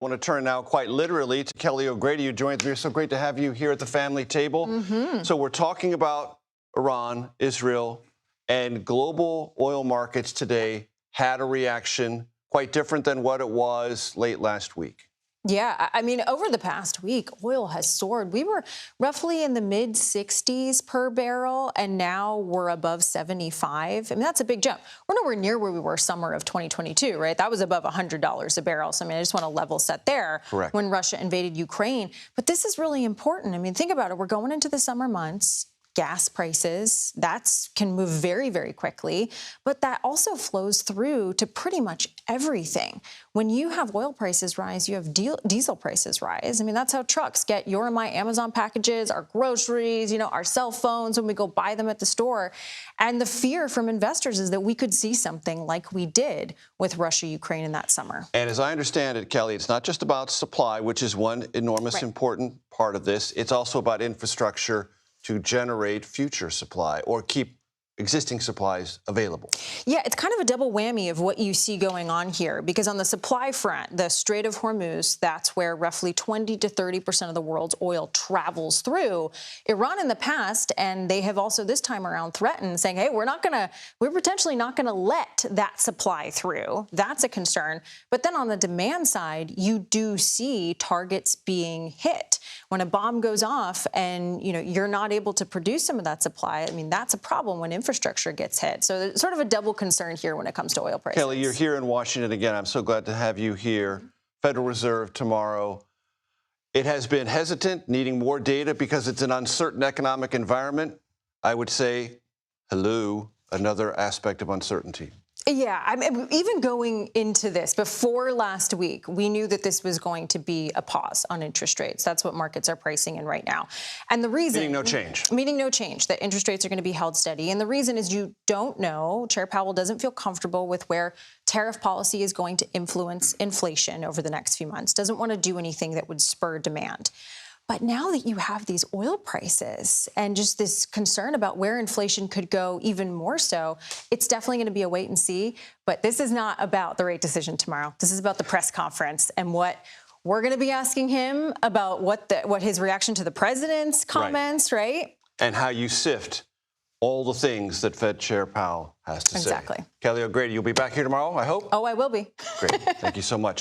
I want to turn now quite literally to Kelly O'Grady, who joins me. It's so great to have you here at the family table. So we're talking about Iran, Israel, and global oil markets today had a reaction quite different than what it was late last week. Yeah, I mean, over the past week, oil has soared. We were roughly in the mid 60s per barrel, and now we're above 75. I mean, that's a big jump. We're nowhere near where we were summer of 2022, right? That was above $100 a barrel. So, I mean, I just want to level set there. Correct. When Russia invaded Ukraine. But this is really important. I mean, think about it. We're going into the summer months. Gas prices, that can move very, very quickly, but that also flows through to pretty much everything. When you have oil prices rise, you have diesel prices rise. I mean, that's how trucks get your and my Amazon packages, our groceries, our cell phones when we go buy them at the store. And the fear from investors is that we could see something like we did with Russia, Ukraine in that summer. And as I understand it, Kelly, it's not just about supply, which is one enormous important part of this. It's also about infrastructure to generate future supply or keep existing supplies available. Yeah, it's kind of a double whammy of what you see going on here, because on the supply front, the Strait of Hormuz, that's where roughly 20 to 30% of the world's oil travels through. Iran in the past, and they have also this time around threatened, saying, hey, we're potentially not gonna let that supply through. That's a concern. But then on the demand side, you do see targets being hit. When a bomb goes off and you're not able to produce some of that supply, I mean, that's a problem when infrastructure gets hit. So there's sort of a double concern here when it comes to oil prices. Kelly, you're here in Washington again. I'm so glad to have you here. Federal Reserve tomorrow. It has been hesitant, needing more data because it's an uncertain economic environment. I would say, hello, another aspect of uncertainty. Yeah, I mean, even going into this, before last week, we knew that this was going to be a pause on interest rates. That's what markets are pricing in right now. And the reason— Meaning no change. Meaning no change, that interest rates are going to be held steady. And the reason is you don't know, Chair Powell doesn't feel comfortable with where tariff policy is going to influence inflation over the next few months, doesn't want to do anything that would spur demand. But now that you have these oil prices and just this concern about where inflation could go even more so, it's definitely going to be a wait and see. But this is not about the rate decision tomorrow. This is about the press conference and what we're going to be asking him about what his reaction to the president's comments, right? And how you sift all the things that Fed Chair Powell has to say. Exactly. Kelly O'Grady, you'll be back here tomorrow, I hope? Oh, I will be. Great. Thank you so much.